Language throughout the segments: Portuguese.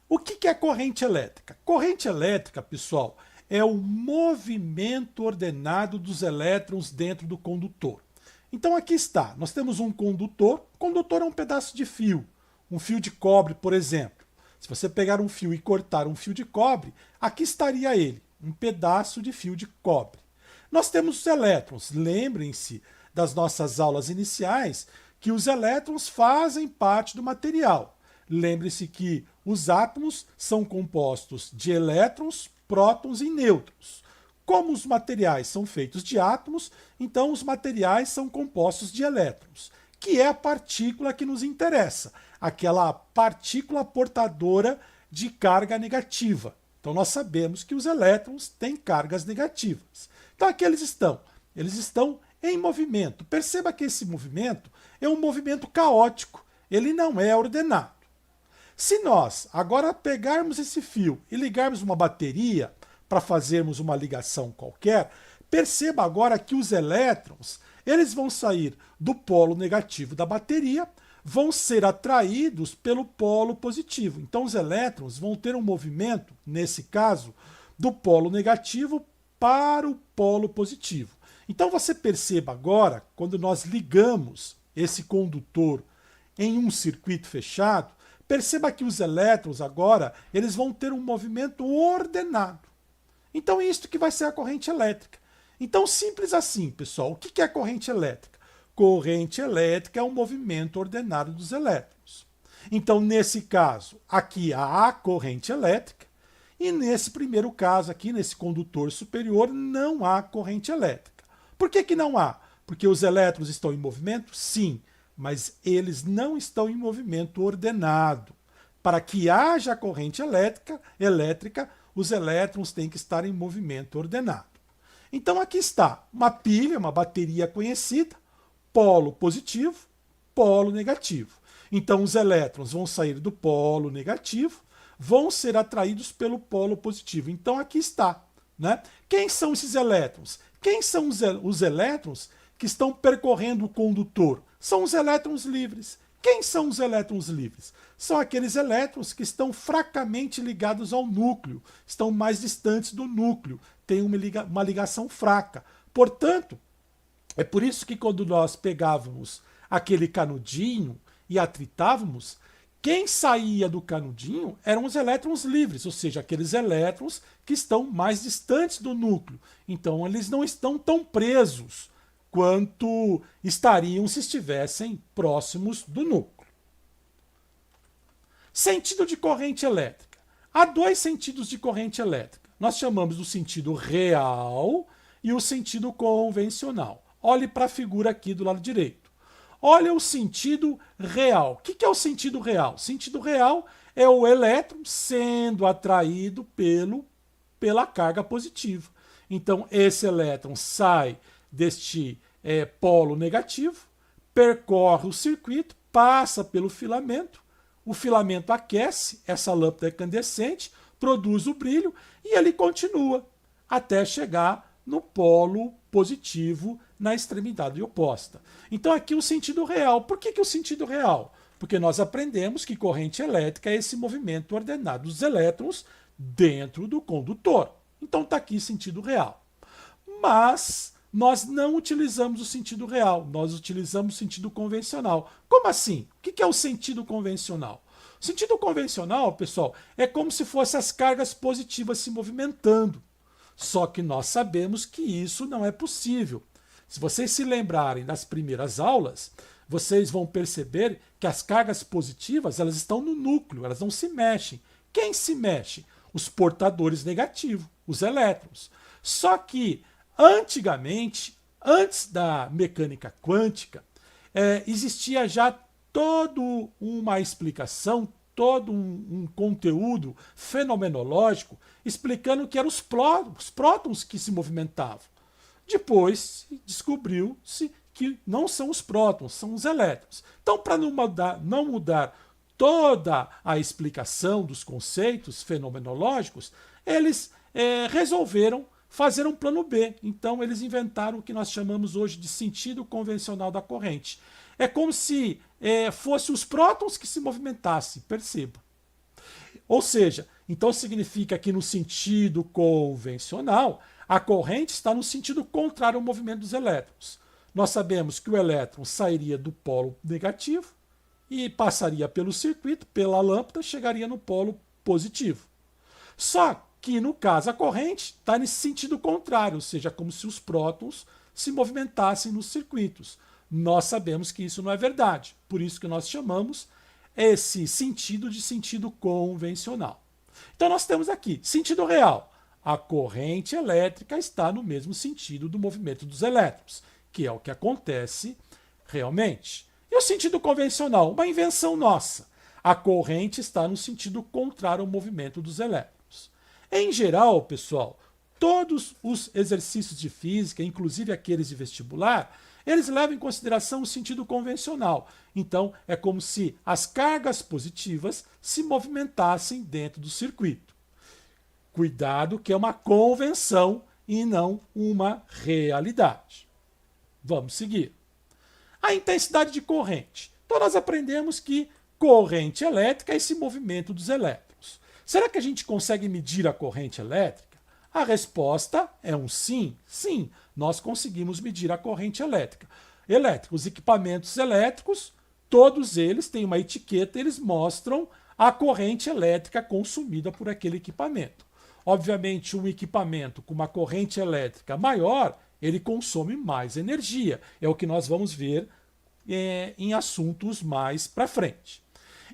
O que é corrente elétrica? Corrente elétrica, pessoal, é o movimento ordenado dos elétrons dentro do condutor. Então aqui está, nós temos um condutor. O condutor é um pedaço de fio, um fio de cobre, por exemplo. Se você pegar um fio e cortar um fio de cobre, aqui estaria ele, um pedaço de fio de cobre. Nós temos os elétrons. Lembrem-se das nossas aulas iniciais que os elétrons fazem parte do material. Lembre-se que os átomos são compostos de elétrons, prótons e nêutrons. Como os materiais são feitos de átomos, então os materiais são compostos de elétrons, que é a partícula que nos interessa, aquela partícula portadora de carga negativa. Então nós sabemos que os elétrons têm cargas negativas. Então aqui eles estão em movimento. Perceba que esse movimento é um movimento caótico, ele não é ordenado. Se nós agora pegarmos esse fio e ligarmos uma bateria para fazermos uma ligação qualquer, perceba agora que os elétrons, eles vão sair do polo negativo da bateria, vão ser atraídos pelo polo positivo. Então os elétrons vão ter um movimento, nesse caso, do polo negativo para o polo positivo. Então você perceba agora, quando nós ligamos esse condutor em um circuito fechado, perceba que os elétrons agora, eles vão ter um movimento ordenado. Então é isso que vai ser a corrente elétrica. Então simples assim, pessoal. O que é corrente elétrica? Corrente elétrica é um movimento ordenado dos elétrons. Então nesse caso, aqui há a corrente elétrica, e nesse primeiro caso aqui, nesse condutor superior, não há corrente elétrica. Por que não há? Porque os elétrons estão em movimento? Sim, mas eles não estão em movimento ordenado. Para que haja corrente elétrica, os elétrons têm que estar em movimento ordenado. Então aqui está uma pilha, uma bateria conhecida, polo positivo, polo negativo. Então os elétrons vão sair do polo negativo, vão ser atraídos pelo polo positivo. Então aqui está, né? Quem são esses elétrons? Quem são os elétrons que estão percorrendo o condutor? São os elétrons livres. Quem são os elétrons livres? São aqueles elétrons que estão fracamente ligados ao núcleo, estão mais distantes do núcleo, têm uma ligação fraca. Portanto, é por isso que quando nós pegávamos aquele canudinho e atritávamos, quem saía do canudinho eram os elétrons livres, ou seja, aqueles elétrons que estão mais distantes do núcleo. Então eles não estão tão presos quanto estariam se estivessem próximos do núcleo. Sentido de corrente elétrica. Há dois sentidos de corrente elétrica. Nós chamamos do sentido real e o sentido convencional. Olhe para a figura aqui do lado direito. Olha o sentido real. O que é o sentido real? O sentido real é o elétron sendo atraído pela carga positiva. Então, esse elétron sai deste polo negativo, percorre o circuito, passa pelo filamento, o filamento aquece, essa lâmpada incandescente, produz o brilho e ele continua até chegar no polo positivo na extremidade oposta. Então aqui o sentido real. Por que o sentido real? Porque nós aprendemos que corrente elétrica é esse movimento ordenado dos elétrons dentro do condutor. Então está aqui sentido real. Mas nós não utilizamos o sentido real, nós utilizamos o sentido convencional. Como assim? O que é o sentido convencional? O sentido convencional, pessoal, é como se fossem as cargas positivas se movimentando. Só que nós sabemos que isso não é possível. Se vocês se lembrarem das primeiras aulas, vocês vão perceber que as cargas positivas elas estão no núcleo, elas não se mexem. Quem se mexe? Os portadores negativos, os elétrons. Só que, antigamente, antes da mecânica quântica, existia já toda uma explicação, todo um conteúdo fenomenológico explicando que eram os prótons que se movimentavam. Depois descobriu-se que não são os prótons, são os elétrons. Então, para não mudar toda a explicação dos conceitos fenomenológicos, eles resolveram fazer um plano B. Então, eles inventaram o que nós chamamos hoje de sentido convencional da corrente. É como se fossem os prótons que se movimentassem, perceba. Ou seja, então significa que no sentido convencional, a corrente está no sentido contrário ao movimento dos elétrons. Nós sabemos que o elétron sairia do polo negativo e passaria pelo circuito, pela lâmpada, chegaria no polo positivo. Só que, no caso, a corrente está nesse sentido contrário, ou seja, como se os prótons se movimentassem nos circuitos. Nós sabemos que isso não é verdade, por isso que nós chamamos esse sentido de sentido convencional. Então nós temos aqui, sentido real, a corrente elétrica está no mesmo sentido do movimento dos elétrons, que é o que acontece realmente. E o sentido convencional, uma invenção nossa, a corrente está no sentido contrário ao movimento dos elétrons. Em geral, pessoal, todos os exercícios de física, inclusive aqueles de vestibular, eles levam em consideração o sentido convencional. Então, é como se as cargas positivas se movimentassem dentro do circuito. Cuidado que é uma convenção e não uma realidade. Vamos seguir. A intensidade de corrente. Então, nós aprendemos que corrente elétrica é esse movimento dos elétrons. Será que a gente consegue medir a corrente elétrica? A resposta é um sim. Sim, nós conseguimos medir a corrente elétrica. Os equipamentos elétricos, todos eles têm uma etiqueta, eles mostram a corrente elétrica consumida por aquele equipamento. Obviamente, um equipamento com uma corrente elétrica maior, ele consome mais energia. É o que nós vamos ver em assuntos mais para frente.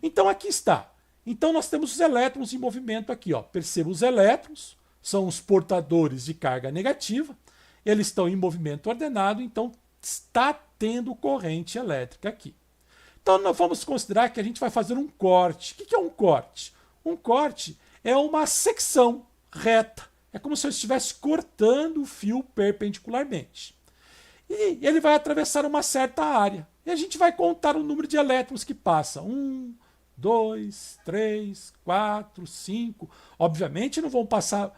Então, aqui está. Então, nós temos os elétrons em movimento aqui. Ó. Perceba, os elétrons são os portadores de carga negativa. Eles estão em movimento ordenado, então está tendo corrente elétrica aqui. Então, nós vamos considerar que a gente vai fazer um corte. O que é um corte? Um corte é uma secção reta. É como se eu estivesse cortando o fio perpendicularmente. E ele vai atravessar uma certa área. E a gente vai contar o número de elétrons que passa. 1, 2, 3, 4, 5. Obviamente não vão passar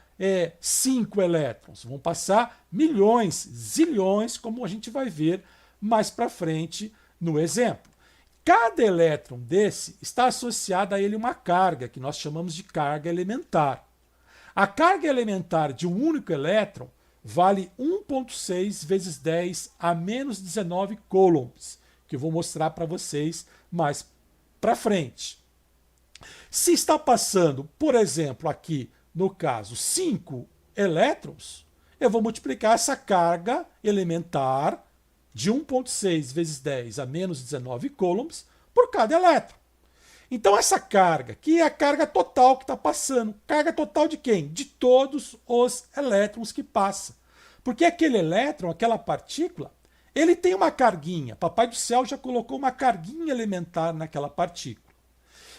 5 elétrons. Vão passar milhões, zilhões, como a gente vai ver mais para frente no exemplo. Cada elétron desse está associado a ele uma carga, que nós chamamos de carga elementar. A carga elementar de um único elétron vale 1,6 vezes 10 a menos 19 coulombs, que eu vou mostrar para vocês mais para frente. Se está passando, por exemplo, aqui, no caso, 5 elétrons, eu vou multiplicar essa carga elementar de 1,6 vezes 10 a menos 19 coulombs por cada elétron. Então essa carga, que é a carga total que está passando, carga total de quem? De todos os elétrons que passa. Porque aquele elétron, aquela partícula, ele tem uma carguinha. Papai do céu já colocou uma carguinha elementar naquela partícula.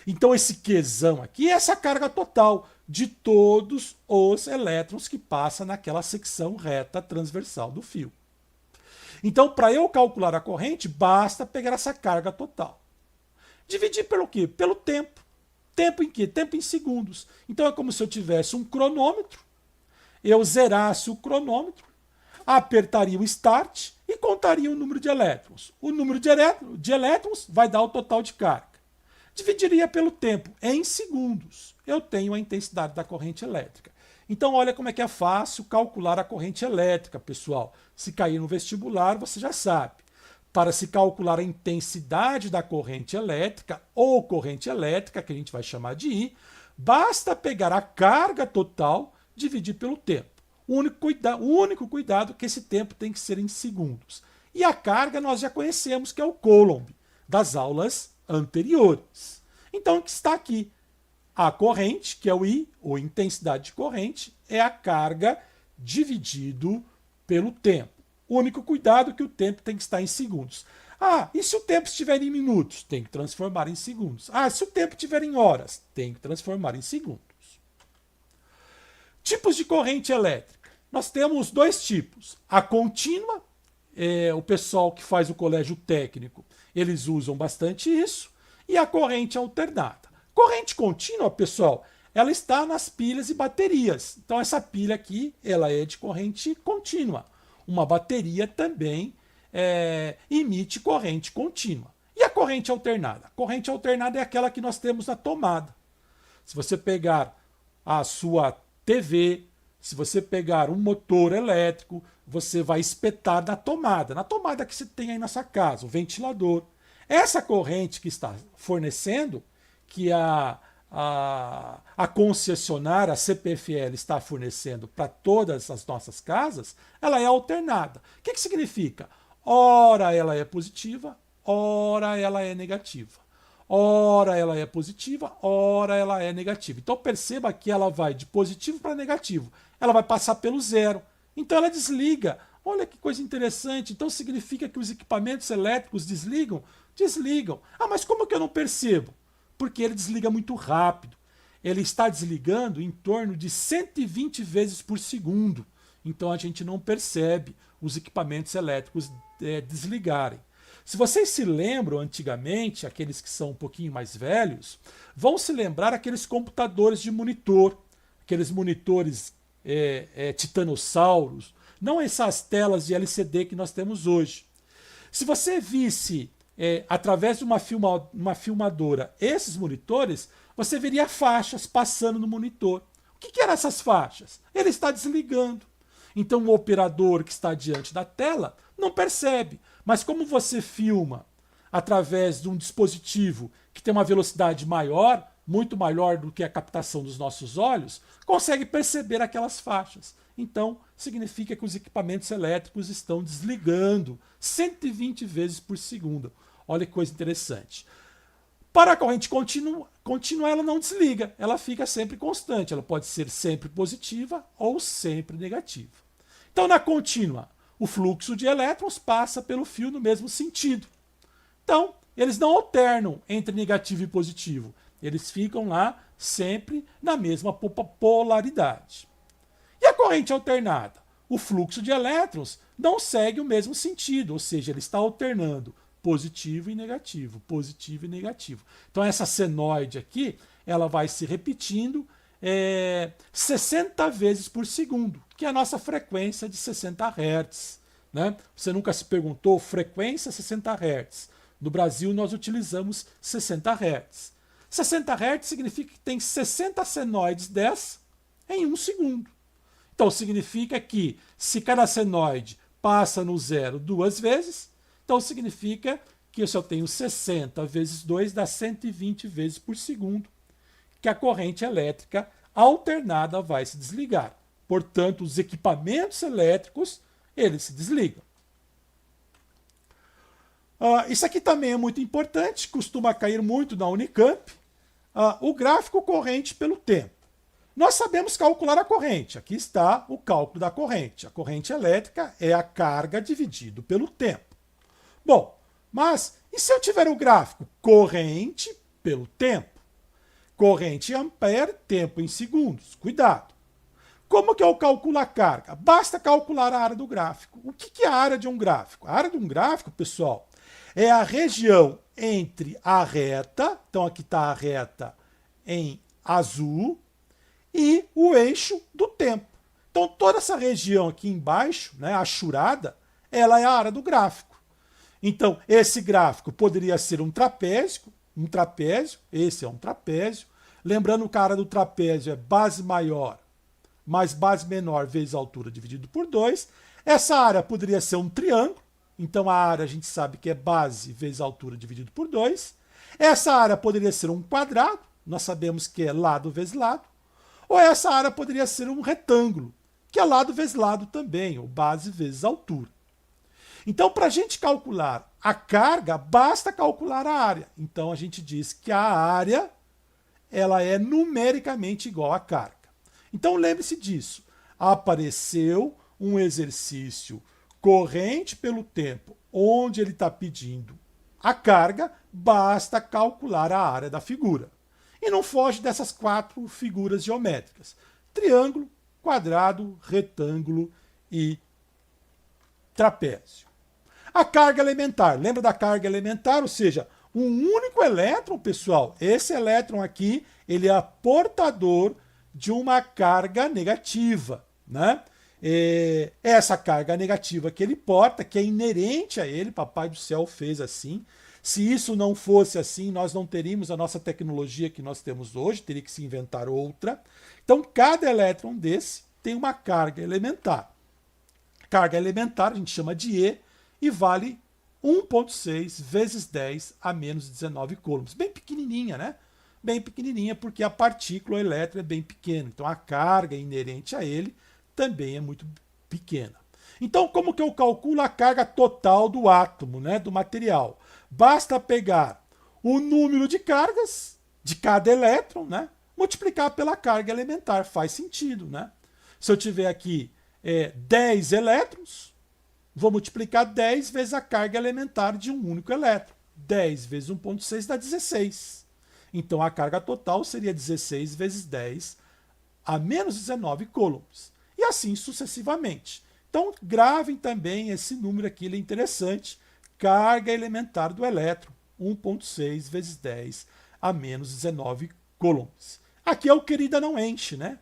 Então esse Qzão aqui é essa carga total de todos os elétrons que passa naquela secção reta transversal do fio. Então, para eu calcular a corrente, basta pegar essa carga total. Dividir pelo quê? Pelo tempo. Tempo em quê? Tempo em segundos. Então é como se eu tivesse um cronômetro, eu zerasse o cronômetro, apertaria o start e contaria o número de elétrons. O número de elétrons vai dar o total de carga. Dividiria pelo tempo, em segundos. Eu tenho a intensidade da corrente elétrica. Então olha como é que é fácil calcular a corrente elétrica, pessoal. Se cair no vestibular, você já sabe. Para se calcular a intensidade da corrente elétrica, ou corrente elétrica, que a gente vai chamar de I, basta pegar a carga total, dividir pelo tempo. O único cuidado é que esse tempo tem que ser em segundos. E a carga nós já conhecemos, que é o coulomb, das aulas anteriores. Então, o que está aqui? A corrente, que é o I, ou intensidade de corrente, é a carga dividido pelo tempo. O único cuidado é que o tempo tem que estar em segundos. Ah, e se o tempo estiver em minutos? Tem que transformar em segundos. Ah, se o tempo estiver em horas? Tem que transformar em segundos. Tipos de corrente elétrica. Nós temos dois tipos. A contínua, o pessoal que faz o colégio técnico, eles usam bastante isso. E a corrente alternada. Corrente contínua, pessoal, ela está nas pilhas e baterias. Então essa pilha aqui, ela é de corrente contínua. Uma bateria também emite corrente contínua. E a corrente alternada? A corrente alternada é aquela que nós temos na tomada. Se você pegar a sua TV, se você pegar um motor elétrico, você vai espetar na tomada que você tem aí na sua casa, o ventilador. Essa corrente que está fornecendo, que a concessionária, a CPFL, está fornecendo para todas as nossas casas, ela é alternada. O que significa? Ora ela é positiva, ora ela é negativa. Ora ela é positiva, ora ela é negativa. Então perceba que ela vai de positivo para negativo. Ela vai passar pelo zero. Então ela desliga. Olha que coisa interessante. Então significa que os equipamentos elétricos desligam? Desligam. Ah, mas como que eu não percebo? Porque ele desliga muito rápido. Ele está desligando em torno de 120 vezes por segundo. Então a gente não percebe os equipamentos elétricos desligarem. Se vocês se lembram antigamente, aqueles que são um pouquinho mais velhos, vão se lembrar aqueles computadores de monitor, aqueles monitores titanossauros, não essas telas de LCD que nós temos hoje. Se você visse através de uma filmadora esses monitores, você veria faixas passando no monitor. O que eram essas faixas? Ele está desligando. Então o operador que está diante da tela não percebe. Mas como você filma através de um dispositivo que tem uma velocidade maior, muito maior do que a captação dos nossos olhos, consegue perceber aquelas faixas. Então, significa que os equipamentos elétricos estão desligando 120 vezes por segundo. Olha que coisa interessante. Para a corrente contínua, ela não desliga, ela fica sempre constante. Ela pode ser sempre positiva ou sempre negativa. Então, na contínua, o fluxo de elétrons passa pelo fio no mesmo sentido. Então, eles não alternam entre negativo e positivo. Eles ficam lá sempre na mesma polaridade. E a corrente alternada? O fluxo de elétrons não segue o mesmo sentido, ou seja, ele está alternando positivo e negativo, positivo e negativo. Então essa senoide aqui, ela vai se repetindo 60 vezes por segundo, que é a nossa frequência de 60 Hz. Né? Você nunca se perguntou frequência 60 Hz. No Brasil nós utilizamos 60 Hz. 60 Hz significa que tem 60 senoides dessa em 1 segundo. Então significa que se cada senoide passa no zero 2 vezes, então significa que se eu tenho 60 vezes 2 dá 120 vezes por segundo, que a corrente elétrica alternada vai se desligar. Portanto, os equipamentos elétricos, eles se desligam. Isso aqui também é muito importante, costuma cair muito na Unicamp, o gráfico corrente pelo tempo. Nós sabemos calcular a corrente. Aqui está o cálculo da corrente. A corrente elétrica é a carga dividido pelo tempo. Bom, mas e se eu tiver o gráfico corrente pelo tempo? Corrente em ampere, tempo em segundos. Cuidado. Como que eu calculo a carga? Basta calcular a área do gráfico. O que é a área de um gráfico? A área de um gráfico, pessoal, é a região entre a reta, então aqui está a reta em azul, e o eixo do tempo. Então toda essa região aqui embaixo, né, achurada, ela é a área do gráfico. Então esse gráfico poderia ser um trapézio, esse é um trapézio. Lembrando que a área do trapézio é base maior mais base menor vezes a altura dividido por 2. Essa área poderia ser um triângulo, então a área a gente sabe que é base vezes a altura dividido por 2. Essa área poderia ser um quadrado, nós sabemos que é lado vezes lado. Ou essa área poderia ser um retângulo, que é lado vezes lado também, ou base vezes altura. Então, para a gente calcular a carga, basta calcular a área. Então, a gente diz que a área ela é numericamente igual à carga. Então, lembre-se disso. Apareceu um exercício corrente pelo tempo, onde ele está pedindo a carga, basta calcular a área da figura. E não foge dessas 4 figuras geométricas: triângulo, quadrado, retângulo e trapézio. A carga elementar, lembra da carga elementar? Ou seja, um único elétron, pessoal, esse elétron aqui, ele é portador de uma carga negativa, né? Essa carga negativa que ele porta, que é inerente a ele, Papai do Céu fez assim, Se isso não fosse assim, nós não teríamos a nossa tecnologia que nós temos hoje, teria que se inventar outra. Então, cada elétron desse tem uma carga elementar. Carga elementar a gente chama de E e vale 1,6 vezes 10 a menos 19 coulombs. Bem pequenininha, né? Bem pequenininha porque a partícula, o elétron, é bem pequeno. Então, a carga inerente a ele também é muito pequena. Então, como que eu calculo a carga total do átomo, né, do material? Basta pegar o número de cargas de cada elétron, né, multiplicar pela carga elementar. Faz sentido, né? Se eu tiver aqui 10 elétrons, vou multiplicar 10 vezes a carga elementar de um único elétron. 10 vezes 1,6 dá 16. Então, a carga total seria 16 vezes 10 a menos 19 coulombs. E assim sucessivamente. Então, gravem também esse número aqui, ele é interessante. Carga elementar do elétron, 1,6 vezes 10 a menos 19 coulombs. Aqui é o querida não enche, né?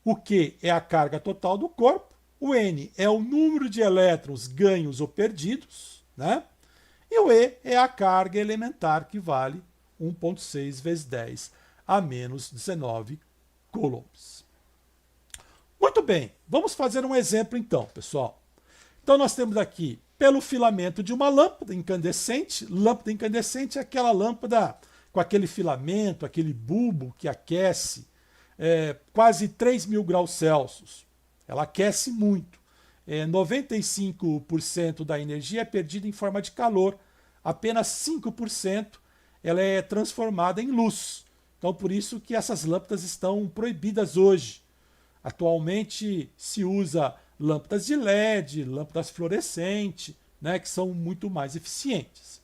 O Q é a carga total do corpo, o N é o número de elétrons ganhos ou perdidos, né? E o E é a carga elementar, que vale 1,6 vezes 10 a menos 19 coulombs. Muito bem, vamos fazer um exemplo então, pessoal. Então nós temos aqui, pelo filamento de uma lâmpada incandescente é aquela lâmpada com aquele filamento, aquele bulbo que aquece quase 3.000 graus Celsius. Ela aquece muito. 95% da energia é perdida em forma de calor, apenas 5% ela é transformada em luz. Então por isso que essas lâmpadas estão proibidas hoje. Atualmente se usa lâmpadas de LED, lâmpadas fluorescentes, né, que são muito mais eficientes.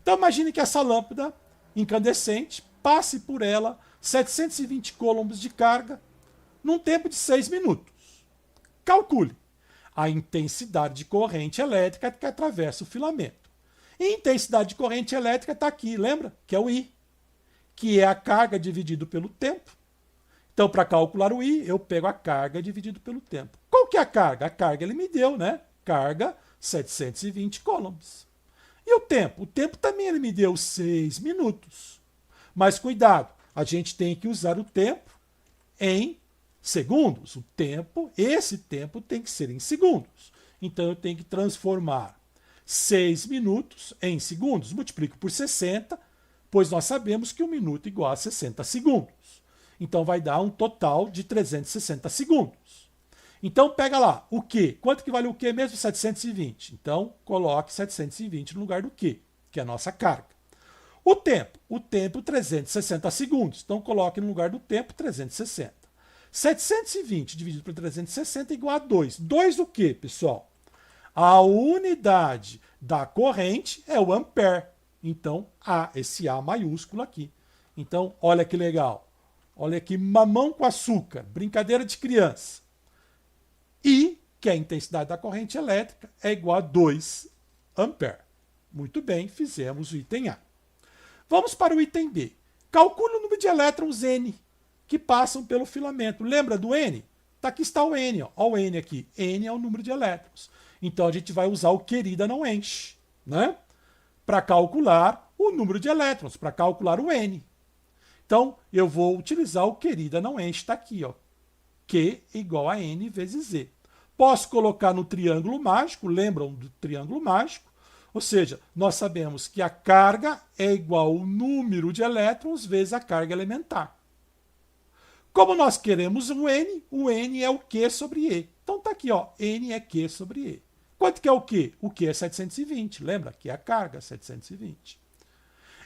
Então imagine que essa lâmpada incandescente passe por ela 720 coulombs de carga num tempo de 6 minutos. Calcule a intensidade de corrente elétrica que atravessa o filamento. E a intensidade de corrente elétrica está aqui, lembra? Que é o I, que é a carga dividido pelo tempo. Então, para calcular o I, eu pego a carga dividido pelo tempo. Qual que é a carga? A carga ele me deu, né? Carga 720 coulombs. E o tempo? O tempo também ele me deu 6 minutos. Mas cuidado, a gente tem que usar o tempo em segundos. O tempo, esse tempo tem que ser em segundos. Então eu tenho que transformar 6 minutos em segundos. Multiplico por 60, pois nós sabemos que 1 minuto é igual a 60 segundos. Então vai dar um total de 360 segundos. Então pega lá, o Q. Quanto que vale o Q mesmo? 720. Então coloque 720 no lugar do Q, que é a nossa carga. O tempo 360 segundos. Então coloque no lugar do tempo 360. 720 dividido por 360 é igual a 2. 2 o quê, pessoal? A unidade da corrente é o ampere. Então, esse A maiúsculo aqui. Então, olha que legal. Olha aqui, mamão com açúcar, brincadeira de criança. I, que é a intensidade da corrente elétrica, é igual a 2 ampere. Muito bem, fizemos o item A. Vamos para o item B. Calcule o número de elétrons N que passam pelo filamento. Lembra do N? Aqui está o N. Olha o N aqui. N é o número de elétrons. Então a gente vai usar o querida não enche, né? Para calcular o número de elétrons, para calcular o N. Então, eu vou utilizar o querida não enche, está aqui, ó. Q igual a N vezes Z. Posso colocar no triângulo mágico, lembram do triângulo mágico? Ou seja, nós sabemos que a carga é igual ao número de elétrons vezes a carga elementar. Como nós queremos o N é o Q sobre E. Então está aqui, ó, N é Q sobre E. Quanto que é o Q? O Q é 720, lembra? Que é a carga, 720.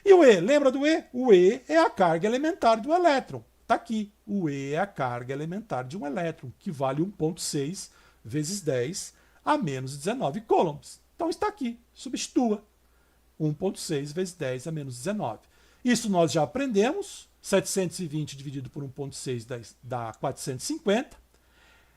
E o E, lembra do E? O E é a carga elementar do elétron. Está aqui. O E é a carga elementar de um elétron, que vale 1,6 vezes 10 a menos 19 coulombs. Então está aqui. Substitua. 1,6 vezes 10 a menos 19. Isso nós já aprendemos. 720 dividido por 1,6 dá 450.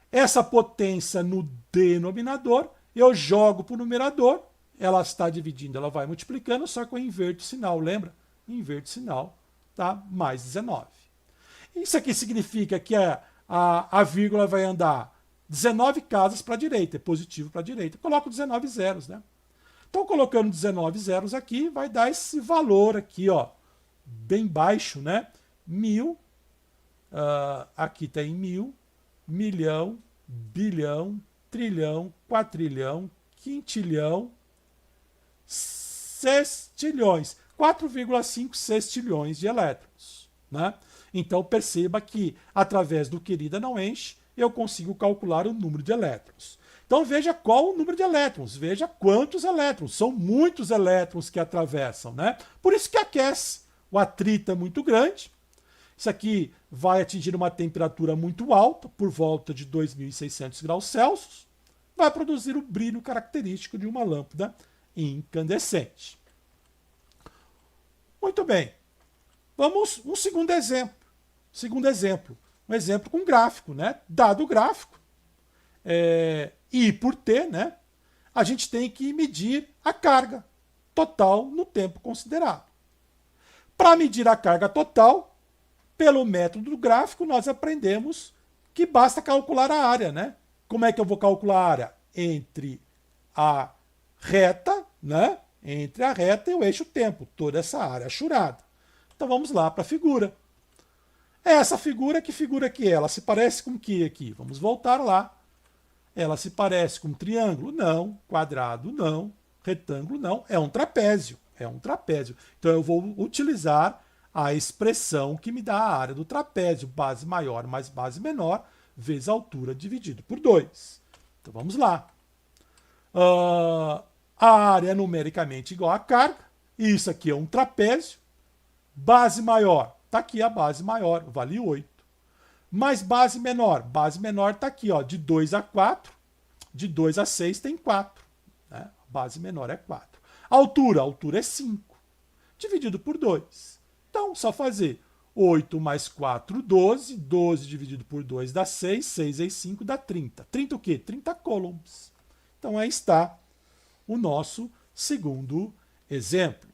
Essa potência no denominador, eu jogo para o numerador. Ela está dividindo, ela vai multiplicando, só que eu inverto o sinal, lembra? Inverto o sinal, tá? Mais 19. Isso aqui significa que a vírgula vai andar 19 casas para a direita, é positivo para a direita. Coloco 19 zeros, né? Então, colocando 19 zeros aqui, vai dar esse valor aqui, ó, bem baixo, né? 1000, aqui tem 1000, milhão, bilhão, trilhão, quatrilhão, quintilhão, sextilhões, 4,5 sextilhões de elétrons, né? Então perceba que através do querida não enche, eu consigo calcular o número de elétrons. Então veja qual o número de elétrons, veja quantos elétrons, são muitos elétrons que atravessam, né? Por isso que aquece, o atrito é muito grande. Isso aqui vai atingir uma temperatura muito alta, por volta de 2.600 graus Celsius, vai produzir o brilho característico de uma lâmpada incandescente. Muito bem. Vamos um segundo exemplo. Um exemplo com gráfico, né? Dado o gráfico, I por T, né? A gente tem que medir a carga total no tempo considerado. Para medir a carga total, pelo método do gráfico, nós aprendemos que basta calcular a área, né? Como é que eu vou calcular a área? Entre a reta, né? Entre a reta e o eixo tempo, toda essa área achurada. Então vamos lá para a figura. Essa figura, que figura que é? Ela se parece com o que aqui? Vamos voltar lá. Ela se parece com um triângulo? Não. Quadrado? Não. Retângulo? Não. É um trapézio. É um trapézio. Então eu vou utilizar a expressão que me dá a área do trapézio, base maior mais base menor, vezes a altura dividido por 2. Então vamos lá. A área é numericamente igual à carga. Isso aqui é um trapézio. Base maior, está aqui a base maior, vale 8. Mais base menor está aqui, ó, de 2 a 4. De 2 a 6 tem 4. Né? A base menor é 4. A altura é 5. Dividido por 2. Então, só fazer 8 mais 4, 12. 12 dividido por 2 dá 6. 6 vezes 5 dá 30. 30 o quê? 30 coulombs. Então, aí está o nosso segundo exemplo.